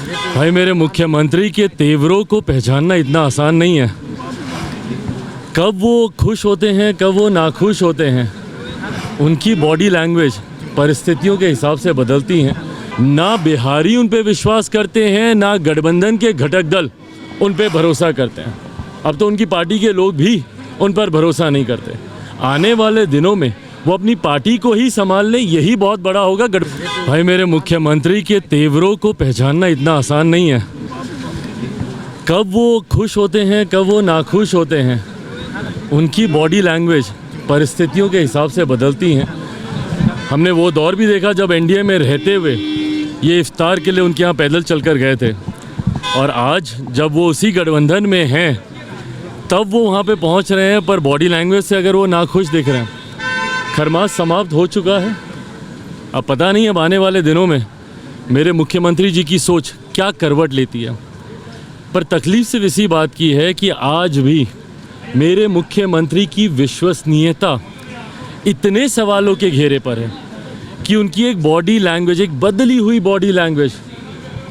भाई मेरे मुख्यमंत्री के तेवरों को पहचानना इतना आसान नहीं है। कब वो खुश होते हैं, कब वो नाखुश होते हैं, उनकी बॉडी लैंग्वेज परिस्थितियों के हिसाब से बदलती हैं। ना बिहारी उन पे विश्वास करते हैं, ना गठबंधन के घटक दल उन पे भरोसा करते हैं। अब तो उनकी पार्टी के लोग भी उन पर भरोसा नहीं करते। आने वाले दिनों में वो अपनी पार्टी को ही संभाल लें, यही बहुत बड़ा होगा। भाई मेरे मुख्यमंत्री के तेवरों को पहचानना इतना आसान नहीं है। कब वो खुश होते हैं, कब वो नाखुश होते हैं, उनकी बॉडी लैंग्वेज परिस्थितियों के हिसाब से बदलती हैं। हमने वो दौर भी देखा जब एनडीए में रहते हुए ये इफ्तार के लिए उनके यहाँ पैदल चलकर गए थे, और आज जब वो उसी गठबंधन में हैं तब वो वहाँ पे पहुँच रहे हैं, पर बॉडी लैंग्वेज से अगर वो नाखुश दिख रहे हैं। खरमास समाप्त हो चुका है। अब पता नहीं अब आने वाले दिनों में मेरे मुख्यमंत्री जी की सोच क्या करवट लेती है। पर तकलीफ सिर्फ इसी बात की है कि आज भी मेरे मुख्यमंत्री की विश्वसनीयता इतने सवालों के घेरे पर है कि उनकी एक बॉडी लैंग्वेज, एक बदली हुई बॉडी लैंग्वेज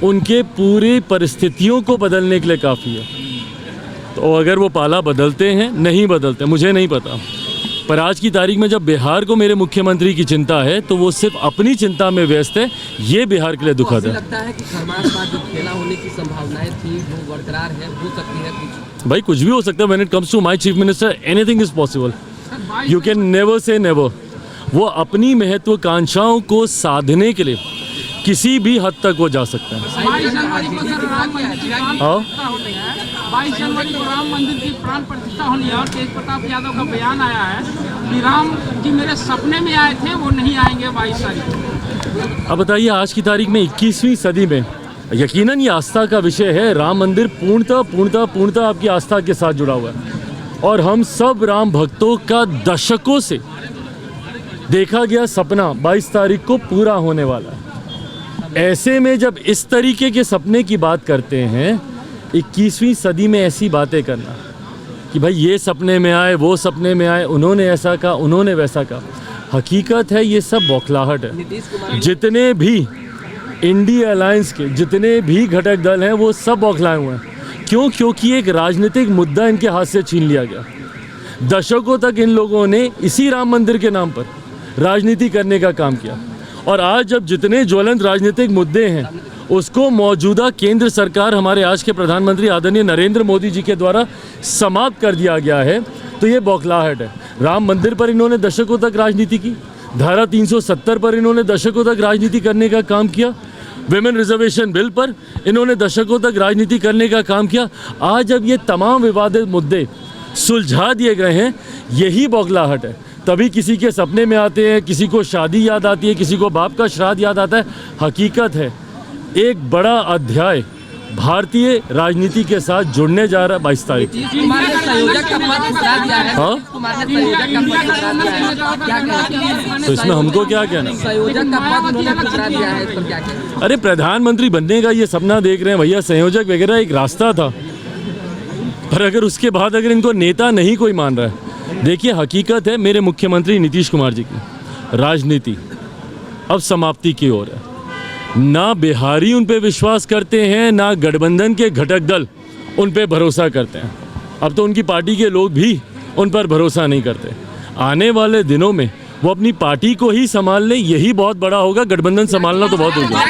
उनके पूरे परिस्थितियों को बदलने के लिए काफ़ी है। तो अगर वो पाला बदलते हैं, नहीं बदलते, मुझे नहीं पता, पर आज की तारीख में जब बिहार को मेरे मुख्यमंत्री की चिंता है तो वो सिर्फ अपनी चिंता में व्यस्त है। ये बिहार के लिए दुखद है। लगता है कि खरमास बाद जो खेला होने की संभावनाएं थी वो बरकरार है, हो सकती है कुछ? भाई कुछ भी हो सकता है। When it comes to my chief minister, anything is possible. You can never say never. वो अपनी महत्वाकांक्षाओं को साधने के लिए किसी भी हद तक वो जा सकते हैं। 22 जनवरी को राम मंदिर की प्राण प्रतिष्ठा होनी है और तेज प्रताप यादव का बयान आया है कि राम जी मेरे सपने में आए थे, वो नहीं आएंगे 22 तारीख को। अब बताइए, आज की तारीख में 21वीं सदी में यकीनन ये आस्था का विषय है। राम मंदिर पूर्णतः आपकी आस्था के साथ जुड़ा हुआ है, और हम सब राम भक्तों का दशकों से देखा गया सपना 22 तारीख को पूरा होने वाला है। ऐसे में जब इस तरीके के सपने की बात करते हैं, 21वीं सदी में ऐसी बातें करना कि भाई ये सपने में आए, वो सपने में आए, उन्होंने ऐसा कहा, उन्होंने वैसा कहा, हकीकत है ये सब बौखलाहट है। जितने भी इंडिया अलायंस के जितने भी घटक दल हैं वो सब बौखलाए हुए हैं। क्यों? क्योंकि एक राजनीतिक मुद्दा इनके हाथ से छीन लिया गया। दशकों तक इन लोगों ने इसी राम मंदिर के नाम पर राजनीति करने का काम किया, और आज जब जितने ज्वलंत राजनीतिक मुद्दे हैं उसको मौजूदा केंद्र सरकार, हमारे आज के प्रधानमंत्री आदरणीय नरेंद्र मोदी जी के द्वारा समाप्त कर दिया गया है, तो ये बौखलाहट है। राम मंदिर पर इन्होंने दशकों तक राजनीति की, धारा 370 पर इन्होंने दशकों तक राजनीति करने का काम किया, विमेन रिजर्वेशन बिल पर इन्होंने दशकों तक राजनीति करने का काम किया। आज जब ये तमाम विवादित मुद्दे सुलझा दिए गए हैं, यही बौखलाहट है। तभी किसी के सपने में आते हैं, किसी को शादी याद आती है, किसी को बाप का श्राद्ध याद आता है। हकीकत है एक बड़ा अध्याय भारतीय राजनीति के साथ जुड़ने जा रहा है 22 तारीख। हाँ, तो इसमें हमको क्या कहना? अरे प्रधानमंत्री बनने का ये सपना देख रहे हैं भैया, संयोजक वगैरह एक रास्ता था, पर अगर उसके बाद अगर इनको नेता नहीं कोई मान रहा है। देखिए, हकीकत है मेरे मुख्यमंत्री नीतीश कुमार जी की राजनीति अब समाप्ति की ओर है। ना बिहारी उन पे विश्वास करते हैं, ना गठबंधन के घटक दल उन पे भरोसा करते हैं। अब तो उनकी पार्टी के लोग भी उन पर भरोसा नहीं करते। आने वाले दिनों में वो अपनी पार्टी को ही संभाल लें, यही बहुत बड़ा होगा। गठबंधन संभालना तो बहुत हो गया।